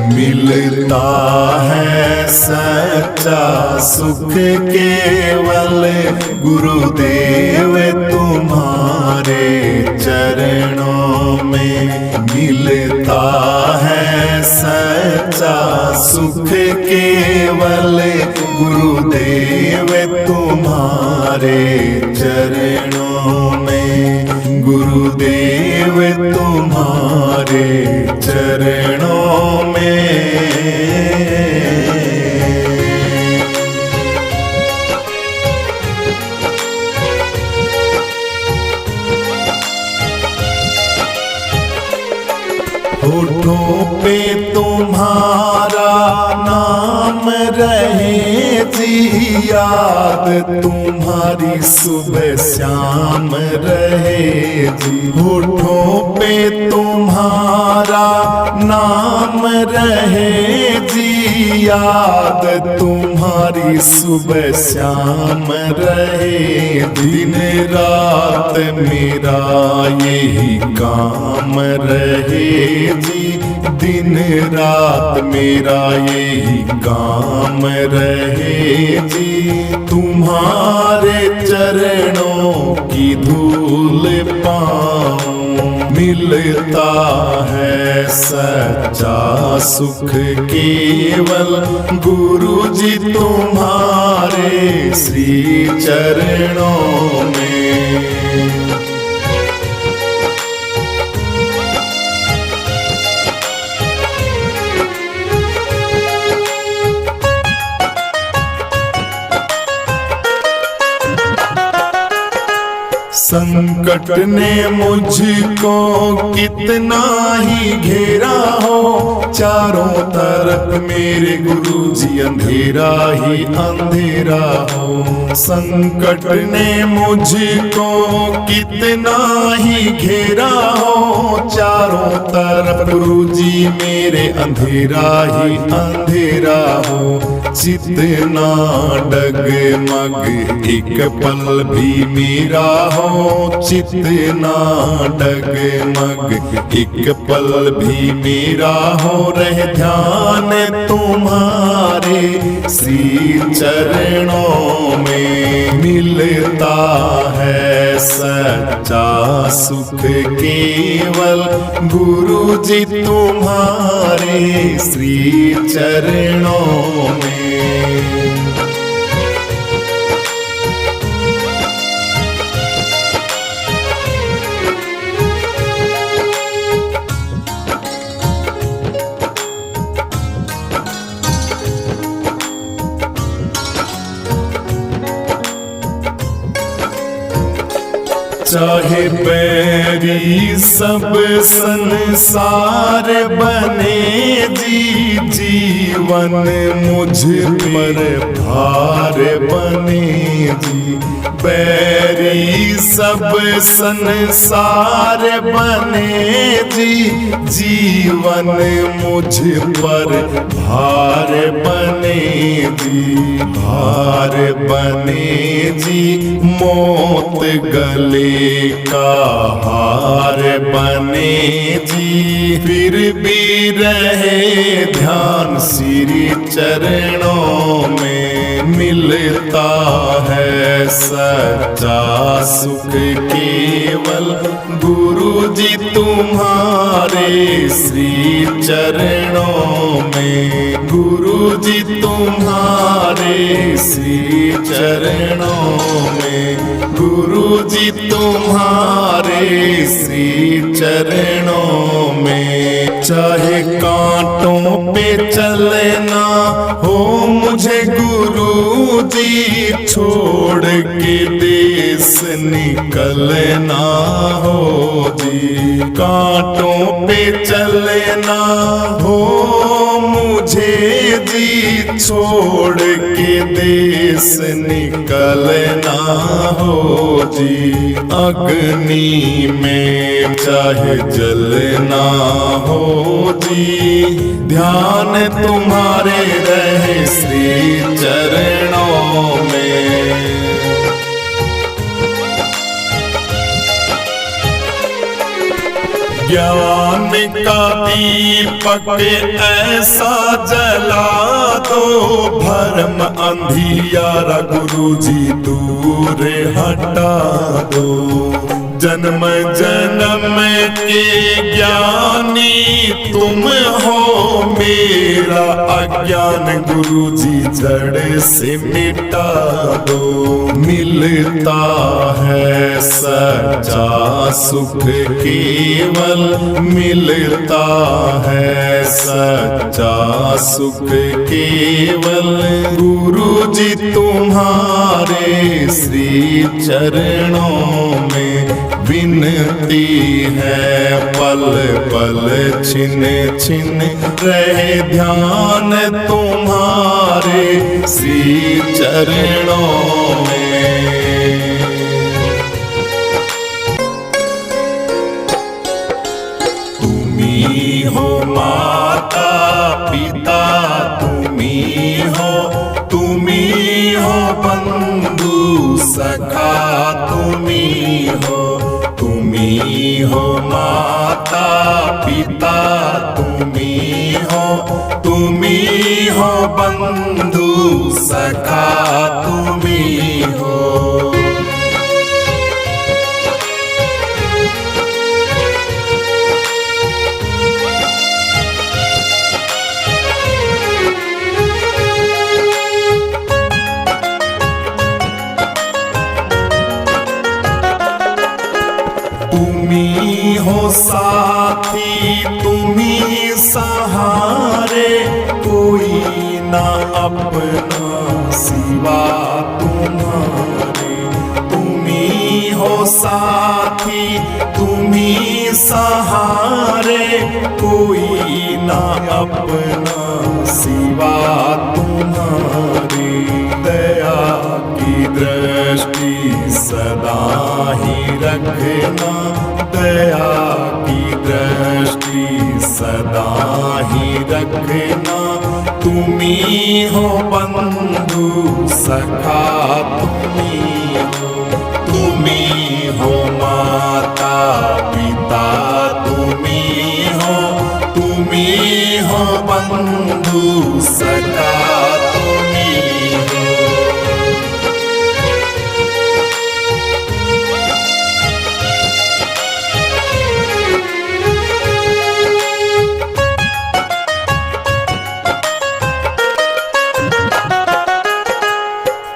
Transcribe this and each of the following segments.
मिलता है सच्चा सुख केवल गुरुदेव तुम्हारे चरणों में। मिलता है सच्चा सुख केवल गुरुदेव तुम्हारे चरणों में। गुरुदेव तुम्हारे चरणों में। होठों पे तुम्हारा नाम रहे जी, याद तुम्हारी सुबह शाम रहे जी। होठों पे तुम्हारा नाम रहे जी, याद तुम्हारी सुबह शाम रहे। दिन रात मेरा यही काम रहे जी, दिन रात मेरा यही काम रहे जी। तुम्हारे चरणों की धूल पाऊं, मिलता है सच्चा सुख केवल गुरु जी तुम्हारे श्री चरणों में। संकट ने मुझको कितना ही घेरा हो, चारों तरफ मेरे गुरुजी अंधेरा ही अंधेरा हो। संकट ने मुझको कितना ही घेरा हो, चारों तरफ गुरुजी मेरे अंधेरा ही अंधेरा हो। जितना डगमग एक पल भी मेरा हो, जितना डगमग एक पल भी मेरा हो। रहे ध्यान तुम्हारे श्री चरणों में, मिलता है सच्चा सुख केवल गुरु जी तुम्हारे श्री चरणों में। चाहे बैरी सब संसार बने जी, जीवन मुझ पर भार बने जी। बैरी सब संसार बने जी, जीवन मुझ पर भार बने जी। भार बने जी, मौत गले का हार बने जी। फिर भी रहे ध्यान श्री चरणों में, मिलता है सच्चा सुख केवल गुरु जी तुम्हारे श्री चरणों में। गुरु जी तुम्हारे श्री चरणों में। गुरु जी तुम्हारे श्री चरणों में। चाहे कांटों पे चलना हो मुझे गुरु जी, छोड़ के देश निकलना हो जी। कांटों पे चलना हो मुझे जी, छोड़ के देश निकलना हो जी। अग्नि में चाहे जलना हो जी, ध्यान तुम्हारे रहे श्री चरणों में। ज्ञान का दीपक ऐसा जला दो, भरम अंधियारा गुरुजी दूर हटा दो। जन्म जन्म के ज्ञानी तुम हो, मेरा अज्ञान गुरुजी जड़ से मिटा दो। मिलता है सच्चा सुख केवल, मिलता है सच्चा सुख केवल, गुरुजी तुम्हारे श्री चरणों में विनती है। पल पल छिन छिन रहे ध्यान तुम्हारे श्री चरणों में। तुम्ही हो माता पिता, तुम्ही हो बंधु सखा, तुम्ही हो माता पिता, तुम्ही हो बंधु सखा, तुम्ही हो। तुम्ही हो साथी, तुम्ही सहारे, कोई ना अपना सिवा तुम्हारे। तुम्ही हो साथी, तुम्ही सहारे, कोई ना अपना सिवा तुम्हारे। दया की दृष्टि सदा ही रखना, दया की दृष्टि सदा ही रखना। तुम्ही हो बंधु सखा, तुम्ही हो माता पिता, तुम्ही हो बंधु सखा, तुम्ही हो।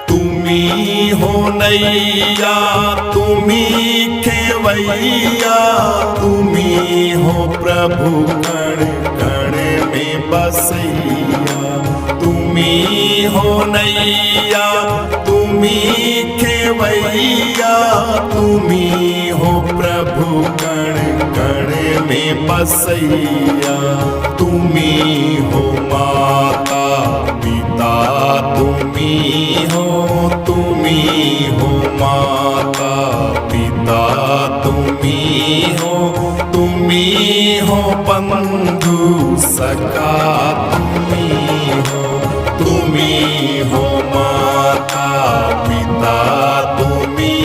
तुम्ही हो नैया, तुम्ही खेवैया, तुम्ही हो प्रभु कण कण में बसैया। तुम्ही हो नैया, तुम्ही खेवैया, तुम्ही हो प्रभु कण कण में बसैया। तुम्ही हो माता पिता, तुम्ही हो माता पिता, तुम्ही हो बंधु सखा, तुम्ही हो माता पिता, तुम्ही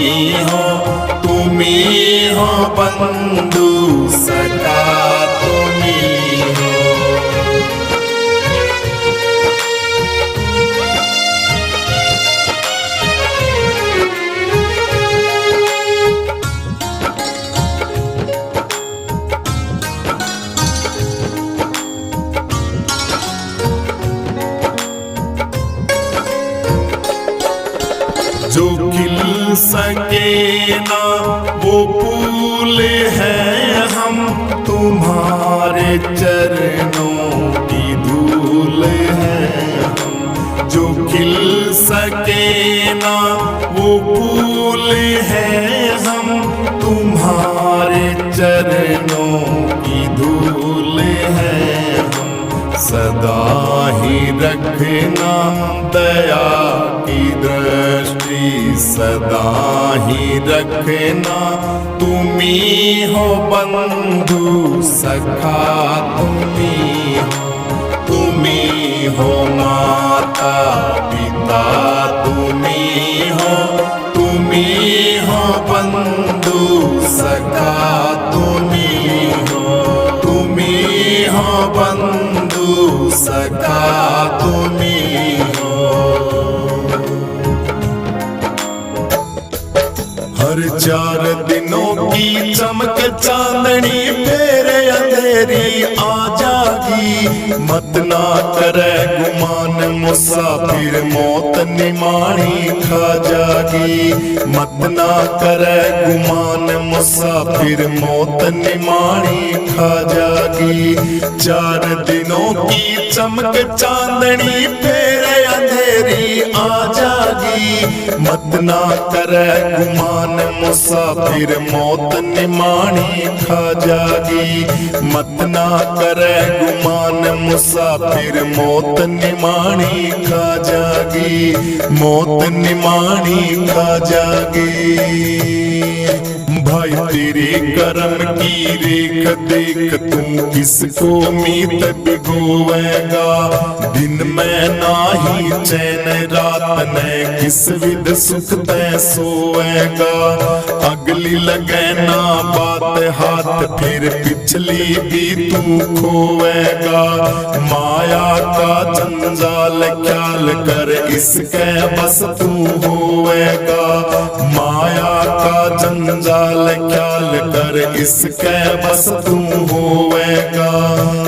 हो बंधु सखा, तुम्ही हो। जो खिल सके ना वो फूल है हम, तुम्हारे चरणों की धूल है हम। जो खिल सके ना वो फूल है हम, तुम्हारे चरणों की धूल है हम। सदा ही रखना दया की दृष्टि, सदा ही रखना। तुम्ही हो बंधु सखा, तुम्ही हो माता पिता, तुम्ही हो बंधु सखा, तुम्ही हो बंधु सखा तुम्ही हो। हर 4 दिनों की चमक चांदनी फिर अंधेरी आ जागी। मत ना करे गुमान मुसाफिर मौत निमाणी खा जागी। मत ना करे गुमान मुसाफिर मौत निमाणी खा जागी। 4 दिनों की चमक चांदनी फिर अंधेरी आ जागी। मत ना करे गुमान मुसाफिर मौत निमाणी खा जागी। मत ना करे गुमान मुसाफिर मौत निमाणी खा जागी। मौत निमाणी खा जागी। भाई तेरे कर्म की रेख देख तू किसको मीत भिगोएगा। दिन में नाही चैन रात में किस विध सुख तै सोएगा। अगली लगे ना बात हाथ फिर पिछली भी तू खोएगा। माया का जंजाल ख्याल कर इसके बस तू होएगा। माया का जंजाल ख्याल कर इसके बस तू होएगा।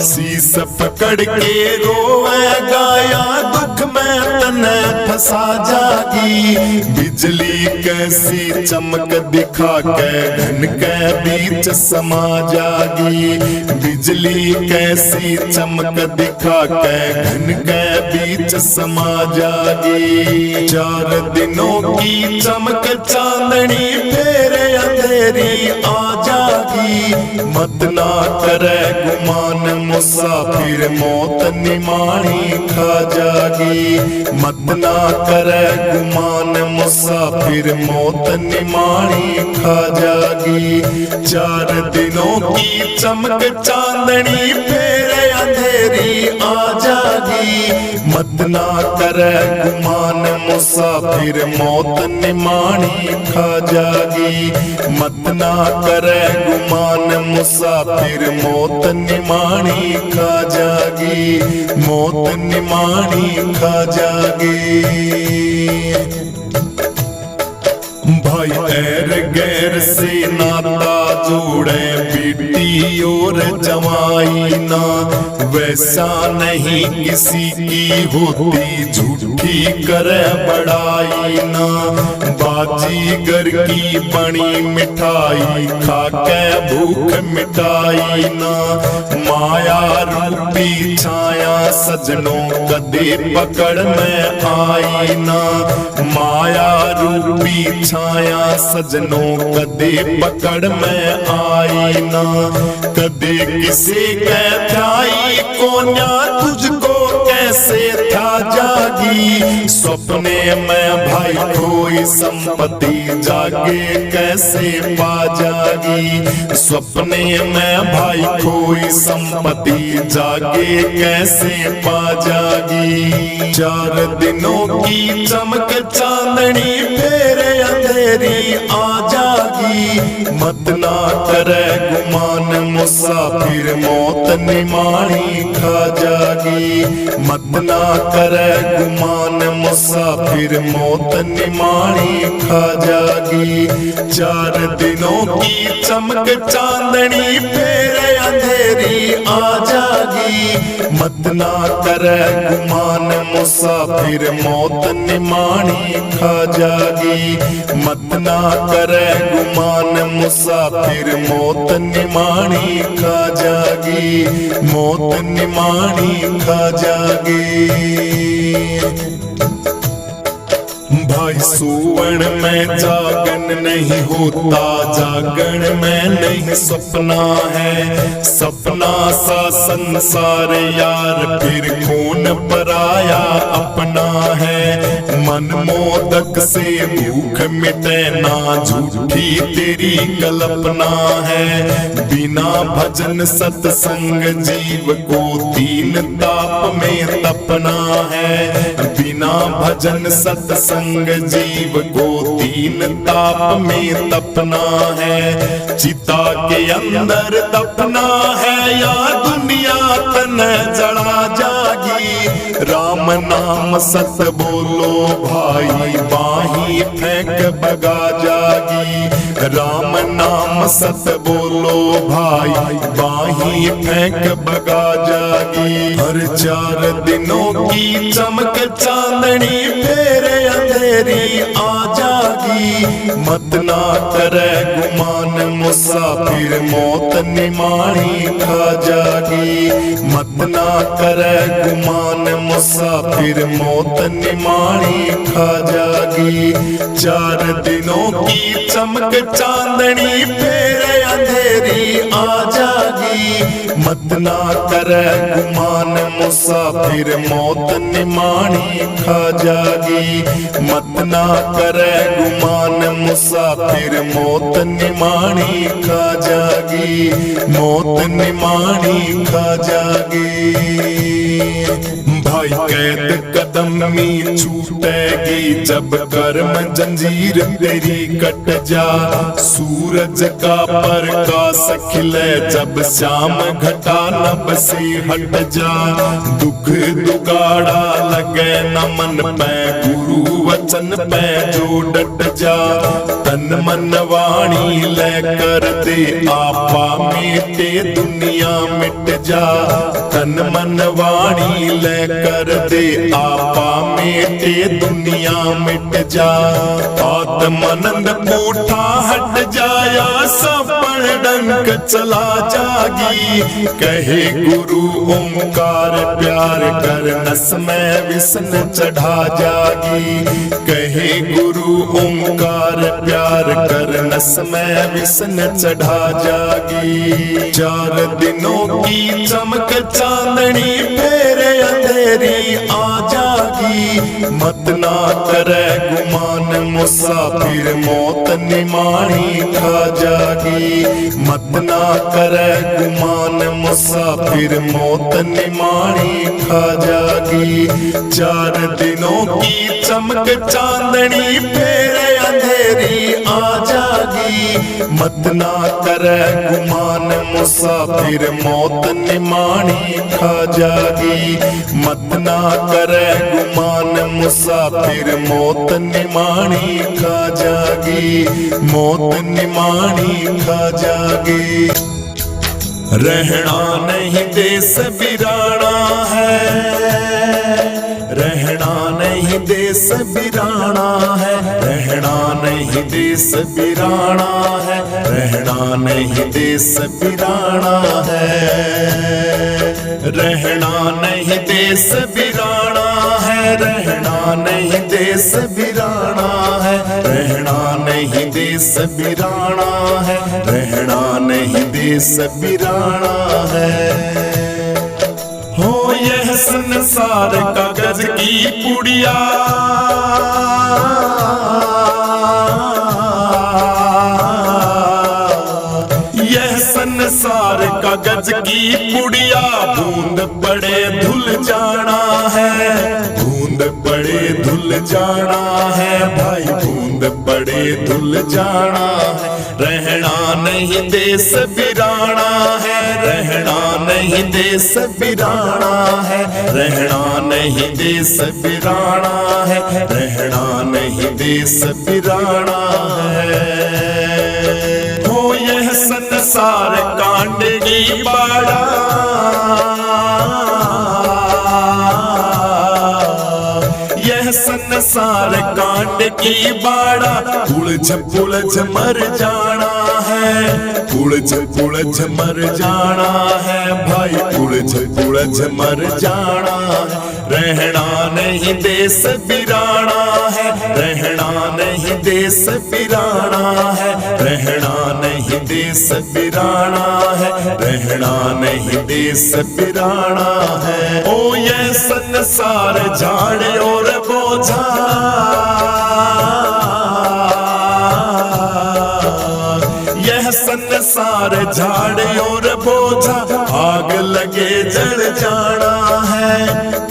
शीश पकड़ के रोएगा या दुख में तने फंसा जागी। बिजली कैसी चमक दिखा के घन के बीच समा जागी। बिजली कैसी चमक दिखा के घन के बीच समा जागी। 4 दिनों की चमक चांदनी फिर अंधेरी आ जागी। मत ना करे गुमान मुसाफिर मौत निमाणी खा जागी। मत ना करे गुमान मुसाफिर मौत निमाणी खा जागी। 4 दिनों की चमक चांदनी फिर अंधेरी आ जागी। मत ना करे गुमान मुसाफिर मौत निमाणी खा जागी। मत ना करे गुमान मुसाफिर मौत निमाणी खा जागी। मौत निमाणी खा जागी। भाई एर गैर से नाता जोड़े बेटी और जवाई ना। वैसा नहीं किसी की होती झूठी करे बड़ाई ना। बाजीगर की बनी मिठाई खा के भूख मिटाई ना। माया रूपी छाया सजनों कदे पकड़ में आई ना। माया रूपी छाया सजनों कदे पकड़ में आई ना। कदे किसे कहताई कोन्या तुझको कैसे था जागी। सपने में भाई कोई संपत्ति जागे कैसे पा जागी। सपने में भाई कोई संपत्ति जागे कैसे पा जागी। 4 दिनों की चमक चांदनी फिर अंधेरी आ जागी। मत ना करे गुमान मुसाफिर मौत निमाणी खा जागी। मत ना करे गुमान मुसाफिर मौत निमाणी खा जागी। 4 दिनों की चमक चांदनी फिर अंधेरी आ जागी। मत ना करे गुमान मुसाफिर मौत निमाणी खा जागी। मत ना करे गुमान मुसाफिर मौत निमाणी खा जागी। मौत निमाणी खा जागी। भाई सुवर्ण में जागन नहीं होता। जागरण में नहीं सपना है। सपना सा संसार यार फिर खून पराया अपना है। मन मोदक से भूख मिटे ना झूठी तेरी कल्पना है। बिना भजन सत्संग जीव को 3 ताप में तपना है। बिना भजन सत्संग संग जीव को तीन ताप में तपना है। चिता के अंदर दफना है या दुनिया तन जड़ा जागी। राम नाम सत बोलो भाई बाही फेंक बगा जागी। राम नाम सत बोलो भाई बाही फेंक बगा जागी। हर 4 दिनों की चमक चांदनी फिर अंधेरी आ जागी। मत ना करे गुमान मुसाफिर मौत निमाणी खा जागी। मत ना करे गुमान मुसाफिर मौत निमाणी खा जागी। 4 दिनों की चमक चांदनी फिर अंधेरी आ जागी। मत ना करे गुमान मुसाफिर मौत निमाणी खा जागी। मत ना करे गुमान मुसाफिर मौत निमाणी खा जागी। मौत निमाणी खा जागी। भाई कैद कदमी छूटेगी जब कर्म जंजीर तेरी कट जा। सूरज का प्रकाश खिले जब श्याम घटा नभ से हट जा। दुख दुगाड़ा लगे न मन पे गुरु वचन पे जो डट जा। तन मन वाणी ले कर दे आपा मिटे दुनिया मिट जा। तन मन वाणी ले कर दे आपा मिटे दुनिया मिट जा। आत्मानंद पूठा हट जाया सफल डंक चला जागी। कहे गुरु ओंकार प्यार कर नस में विष्ण चढ़ा जागी। कहे गुरु ओंकार प्यार कर नस में विष्ण चढ़ा जागी। 4 दिनों की चमक चांदनी फिर अंधेरी आ जागी। मत ना करे गुमान मुसाफिर मौत निमाणी खा जागी। मत ना करे गुमान मुसाफिर मौत निमाणी खा जागी। 4 दिनों की चमक चांदनी फिर अंधेरी आ जागी। मत ना करे गुमान मुसाफिर मौत निमाणी खा जागी। मत ना करे गुमान मुसाफिर मौत निमाणी खा जागी। मौत निमाणी खा जागी। रहना नहीं देश बिराना है। रहना नहीं देश बिराना है। रहना नहीं देश बिराना है। रहना नहीं देश बिराना है। रहना नहीं देश बिराना है। रहना नहीं देश बिराना है। रहना नहीं देश बिराना है। रहना नहीं देश बिराना है। हो यह संसार कागज की पुड़िया। यह संसार कागज की पुड़िया। बूंद पड़े धुल जाना है। बूंद पड़े धुल जाना है भाई। बूंद पड़े धुल जाना है। रहना नहीं देश बिराना है। रहना नहीं देश बिराना है। रहना नहीं देश बिराना है। रहना नहीं देश बिराना है। हो यह संसार कांडेगी बाड़ा। यह संसार कांड की बाड़ा। उलझ मर जाना है। उलझ मर जाना है भाई। उलझ मर जाना है। रहना नहीं देश बिराना है। रहना नहीं देश बिराना है। रहना नहीं देश बिराना है। रहना नहीं देश बिराना है। ओ ये संसार झाड़ और बोझा। यह संसार झाड़ और बोझा। आग लगे जल जाना है।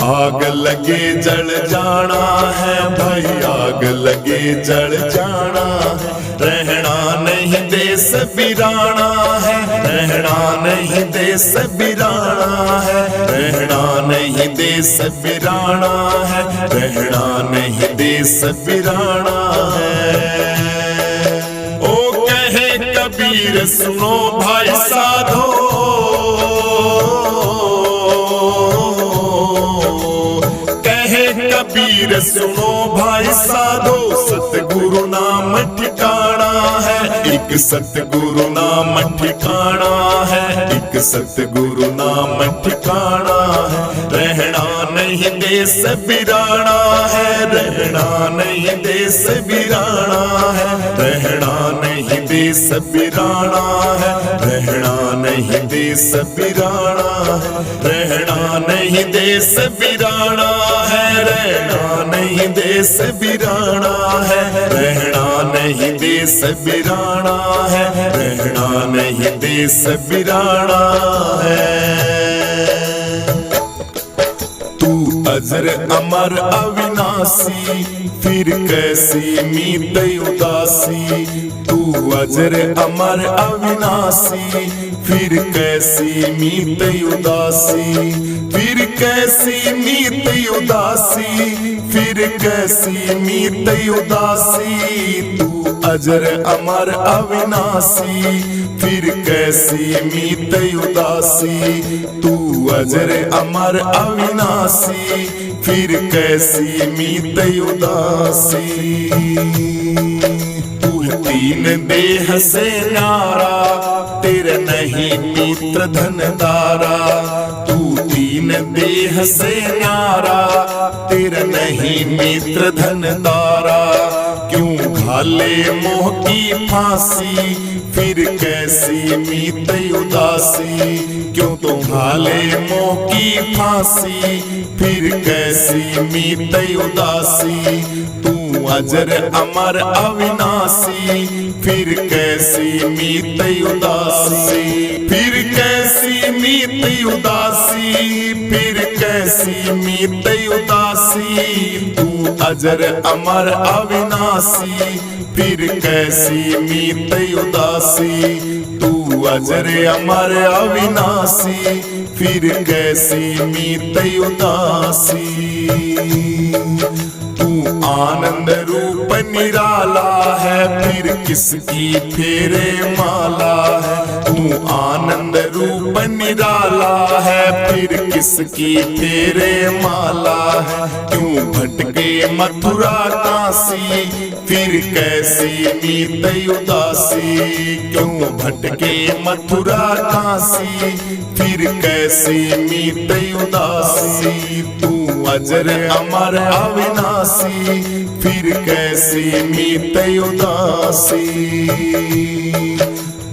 आग लगे जल जाना है भाई, आग लगे जल जाना है। रहना नहीं देश बिराना है, रहना नहीं देश बिराना है, रहना नहीं देश बिराना है, रहना नहीं देश बिराना है। ओ कहे कबीर सुनो भाई साधो, कबीर सुनो भाई साधो, सतगुरु नाम ठिकाना है, एक सतगुरु नाम ठिकाना है, एक सतगुरु नाम ठिकाना है। रहना नहीं देश बिराना है, रहना नहीं देश बिराना है, रहना नहीं देश बिराना है, रहना नहीं देश बिराना है, रहना नहीं देश बिराना है, रहना नहीं देश बिराना है, रहना नहीं देश बिराना है, रहना नहीं देश बिराना है। तू अजर अमर अविनाशी, फिर कैसी मीत उदासी। तू अजर अमर अविनाशी, फिर कैसी मीत उदासी, फिर कैसी मीत उदासी, फिर कैसी मीत उदासी। तू अजर अमर अविनाशी, फिर कैसी मीत उदासी। तू अजर अमर अविनाशी, फिर कैसी मीत उदासी। तू तीन देह से न्यारा, तेरे नहीं पुत्र धनदारा। तू तीन देह से न्यारा, तेरे नहीं मित्र धनदारा। क्यों घाले मोह की फांसी, फिर कैसी मीत उदासी। क्यों तो घाले मोह की फांसी, फिर कैसी मीत उदासी। तू अजर अमर अविनाशी, फिर कैसी मीत उदासी, फिर कैसी मीत उदासी, फिर कैसी मीत उदासी। तू अजर अमर अविनाशी, फिर कैसी मीत उदासी। तू अजर अमर अविनाशी, फिर कैसी मीत उदासी। तू आनंद रूप निराला है, फिर किसकी फेरे माला है। तू आनंद रूप निराला है, फिर किसकी फेरे माला है। क्यों भटके मथुरा काशी, फिर कैसी मीत उदासी। क्यों भटके मथुरा काशी, फिर कैसी मीत उदासी। तू अजर अमर अविनाशी, फिर कैसी मीत उदासी।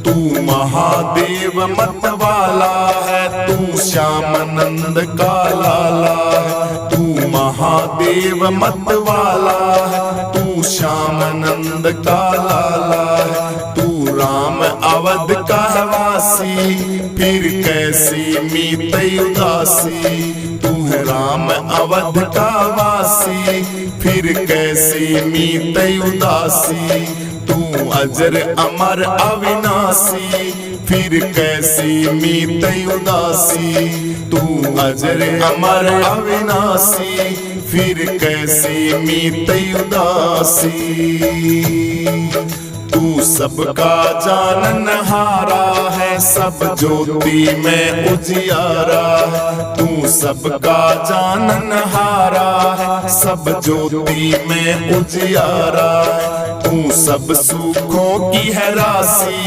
तू महादेव मत वाला है, तू श्यामानंद का लाला है। तू महादेव मत वाला है, तू श्यामानंद का लाला है। तू राम अवध का वासी, फिर कैसी मीत उदासी। तू है राम अवध का वासी, फिर कैसी मीत उदासी। तू अजर अमर अविनाशी, फिर कैसी मीत उदासी। तू अजर अमर अविनाशी, फिर कैसी मीत उदासी। तू सबका जाननहारा है, सब ज्योति में उजियारा है। तू सबका जाननहारा है, सब ज्योति में उजियारा है। तू सब सुखों की है राशि,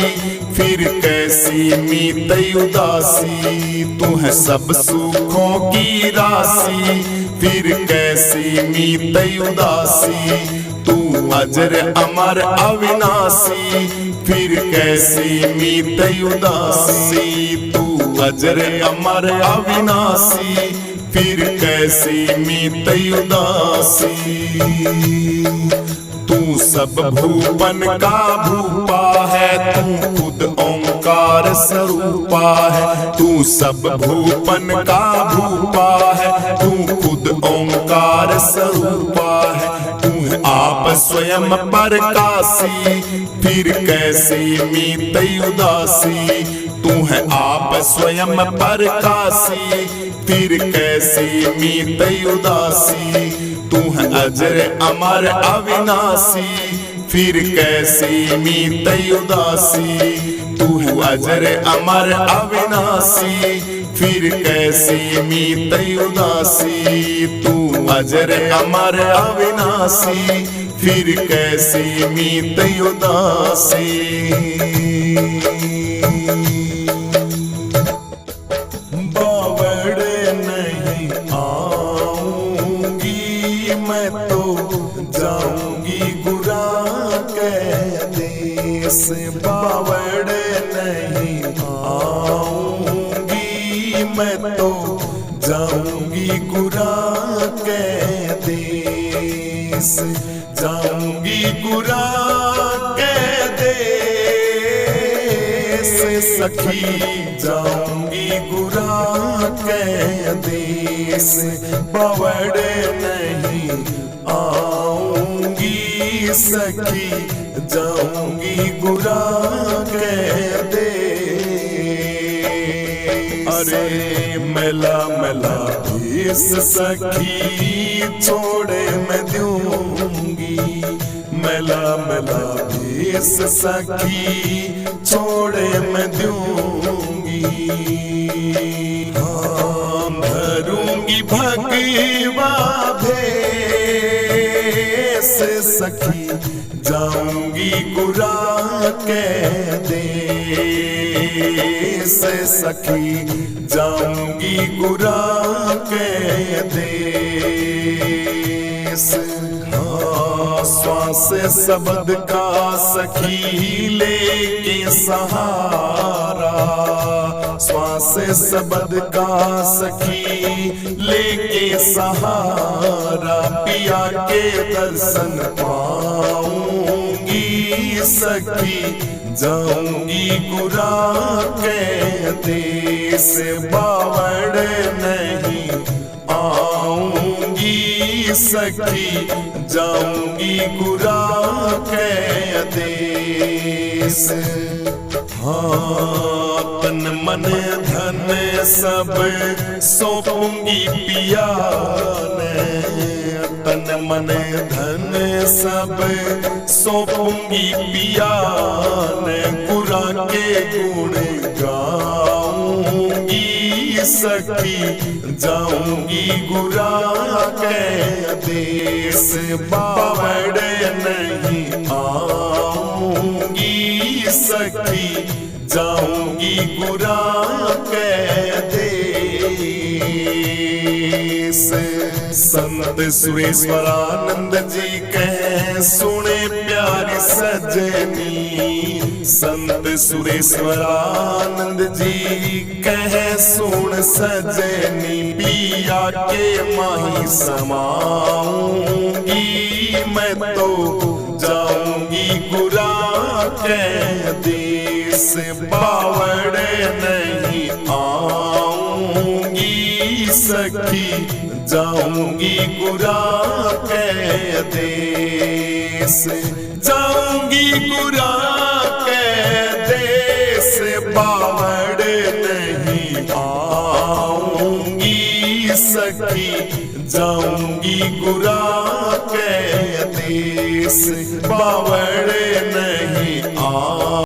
फिर कैसी मीत उदासी। तू है सब सुखों की राशि, फिर कैसी मीत उदासी। तू अजर अमर अविनाशी, फिर कैसी मीत उदासी। तू अजर अमर अविनाशी, फिर कैसी मीत उदासी। तू सब भूपन का भूपा है, तू खुद ओंकार स्वरूपा है। तू सब भूपन का भूपा है, तू खुद निराकार स्वरूपा है। तू है आप स्वयं प्रकाशी, फिर कैसे मीत उदासी। तू है आप स्वयं प्रकाशी, फिर कैसे मीत उदासी। तू है अजर अमर अविनाशी, फिर कैसे मीत उदासी। तू है अजर अमर अविनाशी, फिर कैसे मीत उदासी। तू अजर अमर अविनाशी, फिर कैसे मीत उदासी। बावड़ नहीं आऊंगी मैं तो जाऊंगी गुरा के देश। बावड़ नहीं आऊंगी मैं तो जाऊंगी गुरा के देश। जाऊंगी गुरा के देश सखी, जाऊंगी गुरा के देश। बावड़ नहीं आऊंगी सखी, जाऊंगी गुरा के देश। अरे मेला मेला भेष सखी छोड़े मैं दूंगी। मेला मेला भेष सखी छोड़े मैं दूंगी। हाँ धरूंगी भगवा भेष सखी, जाऊंगी गुरा के देश सखी, जाऊंगी गुरा के देश। हाँ श्वास शब्द का सखी लेके सहारा, श्वास शब्द का सखी लेके सहारा। पिया के दर्शन पाऊंगी सखी, जाऊंगी गुरा के देश। बावड़ नहीं आऊंगी सखी, जाऊंगी गुरा के देश। हाँ तन मन धन सब सौंपूंगी पिया ने। तन मन धन सब सौंपूंगी पिया ने। गुरा के गुण गाऊंगी सखी, जाऊंगी गुरा के देश। बावड़ नहीं आऊंगी सखी, जाऊंगी गुरा के देश। संत सुरेश्वरानंद जी कहे सुने प्यारी सजनी। संत सुरेश्वरानंद जी कहे सुन सजनी। पिया के माही समाऊंगी मैं तो, जाऊंगी गुरा के देश। बावड़ नहीं आऊंगी सखी, जाऊंगी गुरा के देश। जाऊंगी गुरा के देश। बावड़ नहीं आऊंगी सखी, जाऊंगी गुरा के देश। बावड़